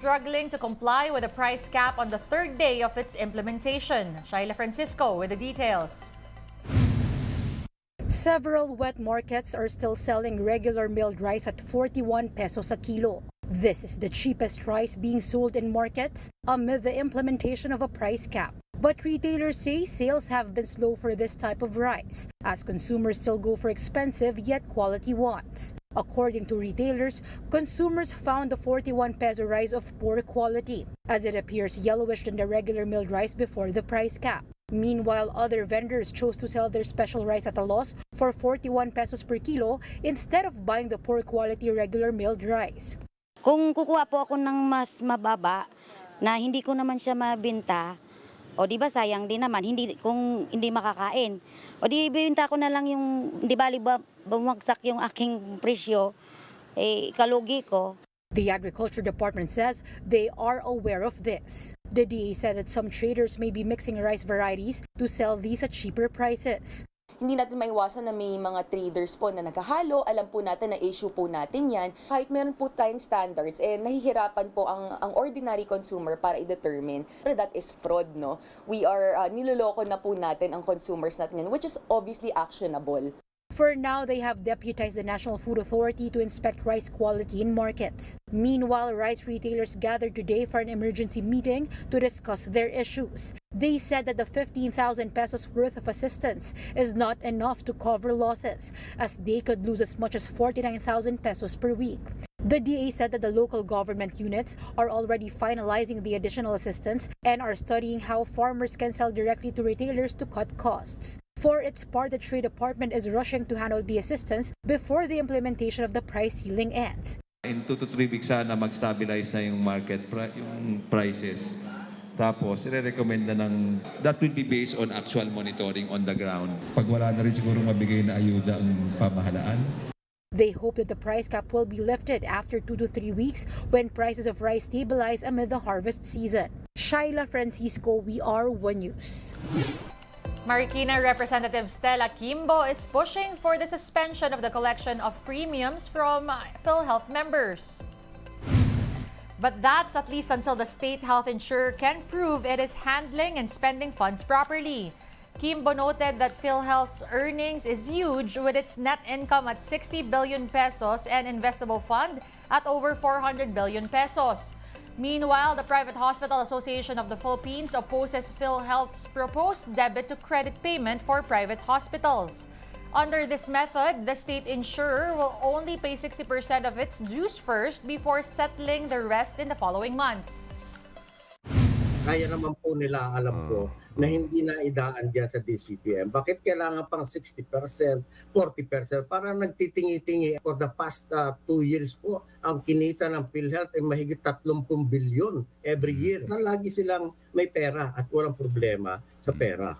struggling to comply with a price cap on the third day of its implementation. Shaila Francisco with the details. Several wet markets are still selling regular milled rice at 41 pesos a kilo. This is the cheapest rice being sold in markets amid the implementation of a price cap. But retailers say sales have been slow for this type of rice, as consumers still go for expensive yet quality ones. According to retailers, consumers found the 41 peso rice of poor quality, as it appears yellowish than the regular milled rice before the price cap. Meanwhile, other vendors chose to sell their special rice at a loss for 41 pesos per kilo instead of buying the poor quality regular milled rice. Kung kukuha po ako ng mas mababa na hindi ko naman siya mabenta, o di ba sayang din naman kung hindi makakain. O di bibenta ko na lang yung di bali ba bumagsak yung aking presyo, kalugi ko. The Agriculture Department says they are aware of this. The DA said that some traders may be mixing rice varieties to sell these at cheaper prices. Hindi natin maiwasan na may mga traders po na naghahalo. Alam po natin na issue po natin yan. Kahit meron po tayong standards, nahihirapan po ang ordinary consumer para i-determine. Pero that is fraud, no? We are, niloloko na po natin ang consumers natin yan, which is obviously actionable. For now, they have deputized the National Food Authority to inspect rice quality in markets. Meanwhile, rice retailers gathered today for an emergency meeting to discuss their issues. They said that the 15,000 pesos worth of assistance is not enough to cover losses, as they could lose as much as 49,000 pesos per week. The DA said that the local government units are already finalizing the additional assistance and are studying how farmers can sell directly to retailers to cut costs. For its part, the Trade Department is rushing to hand out the assistance before the implementation of the price ceiling ends. In 2 to 3 weeks sana mag-stabilize na yung market, yung prices. Tapos, i-recommend na that will be based on actual monitoring on the ground. Pag wala na rin siguro mabigay na ayuda ang pamahalaan. They hope that the price cap will be lifted after 2 to 3 weeks when prices of rice stabilize amid the harvest season. Shaila Francisco, WR1 News. Marikina Representative Stella Kimbo is pushing for the suspension of the collection of premiums from Philhealth members. But that's at least until the state health insurer can prove it is handling and spending funds properly. Kimbo noted that Philhealth's earnings is huge, with its net income at 60 billion pesos and investable fund at over 400 billion pesos. Meanwhile, the Private Hospital Association of the Philippines opposes Philhealth's proposed debit to credit payment for private hospitals. Under this method, the state insurer will only pay 60% of its dues first before settling the rest in the following months. Kaya naman po nila, alam ko, na hindi na idaan dyan sa DCPM. Bakit kailangan pang 60%, 40%? Parang nagtitingi-tingi. For the past 2 years po, ang kinita ng PhilHealth ay mahigit 30 bilyon every year. Na lagi silang may pera at walang problema sa pera.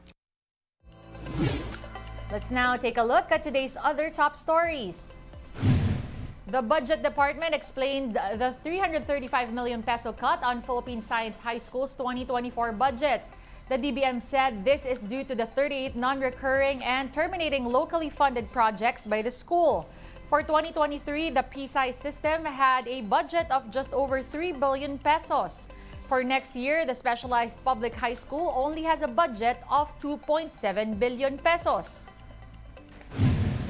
Let's now take a look at today's other top stories. The Budget Department explained the 335 million peso cut on Philippine Science High School's 2024 budget. The DBM said this is due to the 38 non-recurring and terminating locally funded projects by the school. For 2023, the PSI system had a budget of just over 3 billion pesos. For next year, the specialized public high school only has a budget of 2.7 billion pesos.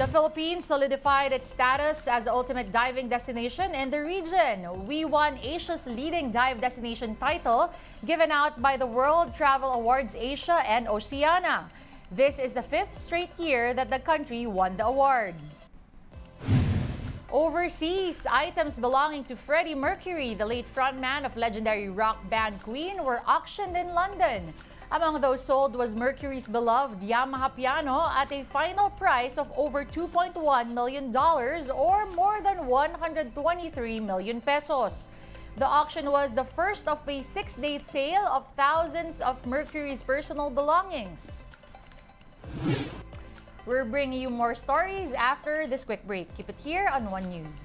The Philippines solidified its status as the ultimate diving destination in the region. We won Asia's leading dive destination title given out by the World Travel Awards Asia and Oceania. This is the 5th straight year that the country won the award. Overseas, items belonging to Freddie Mercury, the late frontman of legendary rock band Queen, were auctioned in London. Among those sold was Mercury's beloved Yamaha piano at a final price of over $2.1 million or more than 123 million pesos. The auction was the first of a 6-day sale of thousands of Mercury's personal belongings. We're bringing you more stories after this quick break. Keep it here on One News.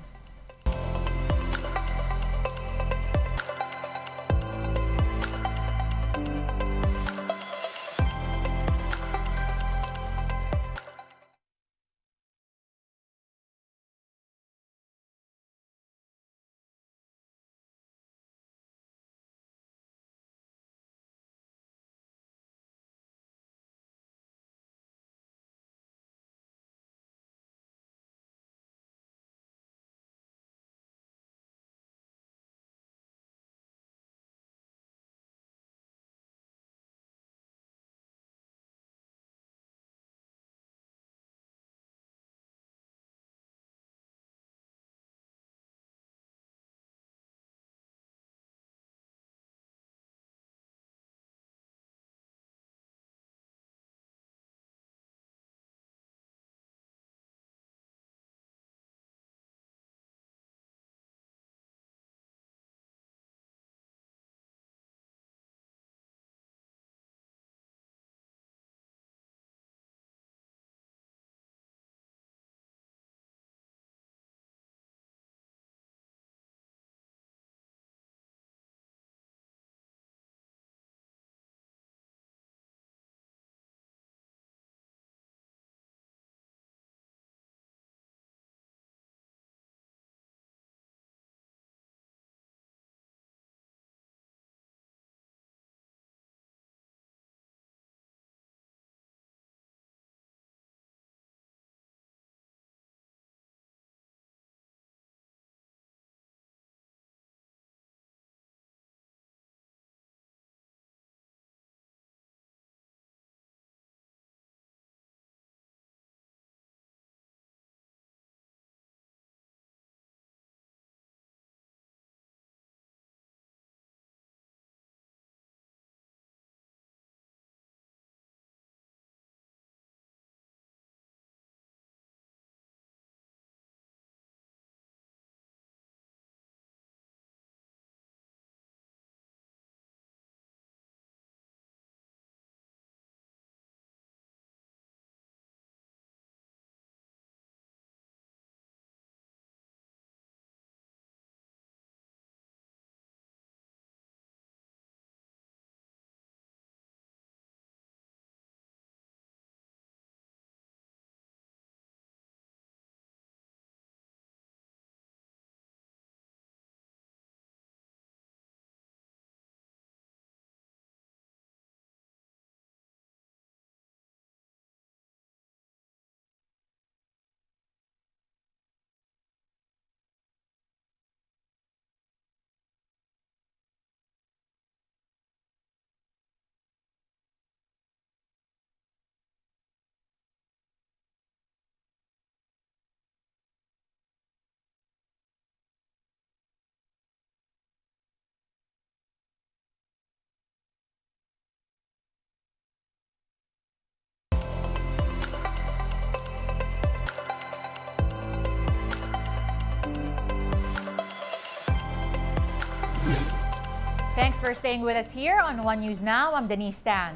Thanks for staying with us here on One News Now. I'm Denise Tan.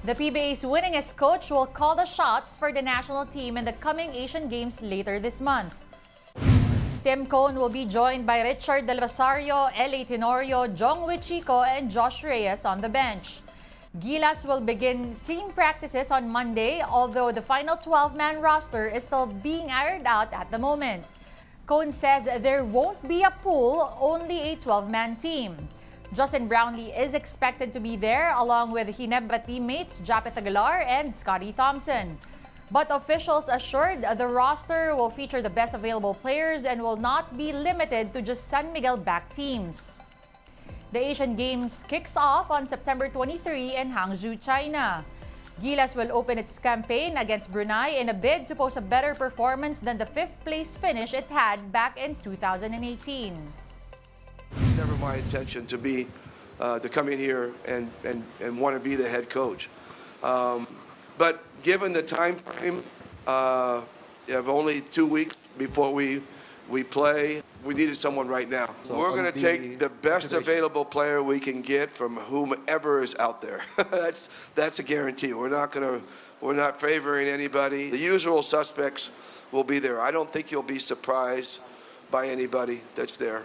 The PBA's winningest coach will call the shots for the national team in the coming Asian Games later this month. Tim Cohn will be joined by Richard Del Rosario, L.A. Tenorio, Jongwei Chico, and Josh Reyes on the bench. Gilas will begin team practices on Monday, although the final 12-man roster is still being ironed out at the moment. Cohn says there won't be a pool, only a 12-man team. Justin Brownlee is expected to be there along with Ginebra teammates Japeth Aguilar and Scotty Thompson. But officials assured the roster will feature the best available players and will not be limited to just San Miguel-backed teams. The Asian Games kicks off on September 23 in Hangzhou, China. Gilas will open its campaign against Brunei in a bid to post a better performance than the 5th-place finish it had back in 2018. Never my intention to come in here and want to be the head coach. But given the time frame of only 2 weeks before we play, we needed someone right now. So we're going to take the best available player we can get from whomever is out there. That's a guarantee. We're not favoring anybody. The usual suspects will be there. I don't think you'll be surprised by anybody that's there.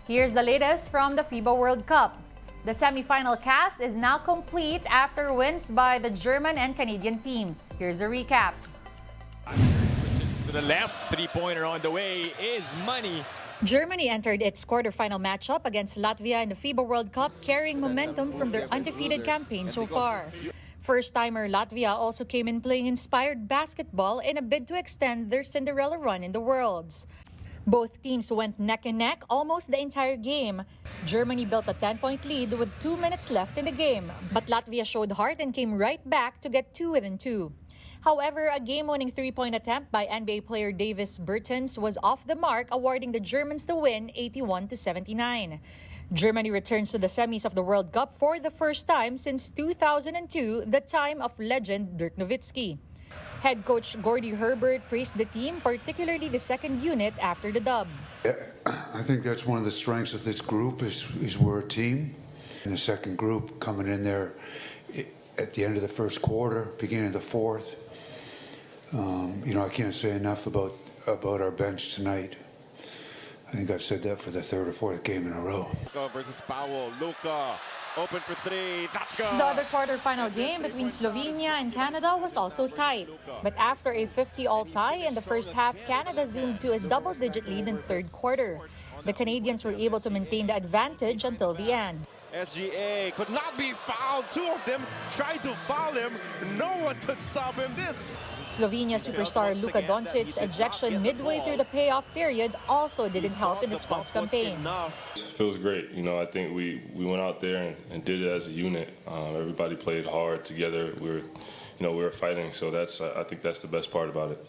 Here's the latest from the FIBA World Cup. The semifinal cast is now complete after wins by the German and Canadian teams. Here's a recap. To the left, three-pointer on the way is money. Germany entered its quarterfinal matchup against Latvia in the FIBA World Cup, carrying momentum from their undefeated campaign so far. First-timer Latvia also came in playing inspired basketball in a bid to extend their Cinderella run in the Worlds. Both teams went neck and neck almost the entire game. Germany built a 10-point lead with 2 minutes left in the game, but Latvia showed heart and came right back to get 2-2. However, a game-winning three-point attempt by NBA player Davis Bertans was off the mark, awarding the Germans the win 81-79. Germany returns to the semis of the World Cup for the first time since 2002, the time of legend Dirk Nowitzki. Head coach Gordy Herbert praised the team, particularly the second unit after the dub. I think that's one of the strengths of this group is we're a team. And the second group coming in there at the end of the first quarter, beginning of the fourth. I can't say enough about our bench tonight. I think I've said that for the third or fourth game in a row. Versus Powell, Luka, open for three, that's good. The other quarterfinal game between Slovenia and Canada was also tight. But after a 50-all tie in the first half, Canada zoomed to a double-digit lead in third quarter. The Canadians were able to maintain the advantage until the end. SGA could not be fouled. Two of them tried to foul him. No one could stop him. Slovenia superstar Luka Doncic's ejection midway through the payoff period also didn't help in the squad's campaign. It feels great. I think we went out there and did it as a unit. Everybody played hard together. We were fighting. So I think that's the best part about it.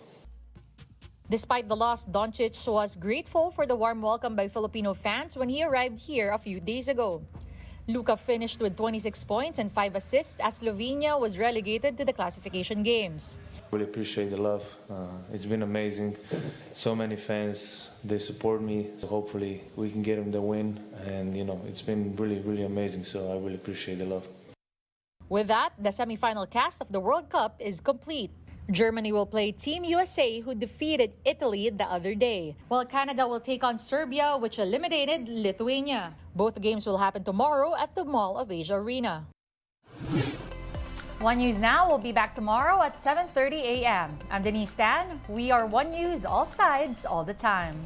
Despite the loss, Doncic was grateful for the warm welcome by Filipino fans when he arrived here a few days ago. Luka finished with 26 points and 5 assists as Slovenia was relegated to the classification games. Really appreciate the love. It's been amazing. So many fans, they support me. So hopefully we can get them the win. And, it's been really, really amazing. So I really appreciate the love. With that, the semifinal cast of the World Cup is complete. Germany will play Team USA, who defeated Italy the other day, while Canada will take on Serbia, which eliminated Lithuania. Both games will happen tomorrow at the Mall of Asia Arena. One News Now will be back tomorrow at 7:30 a.m. I'm Denise Tan. We are One News, all sides, all the time.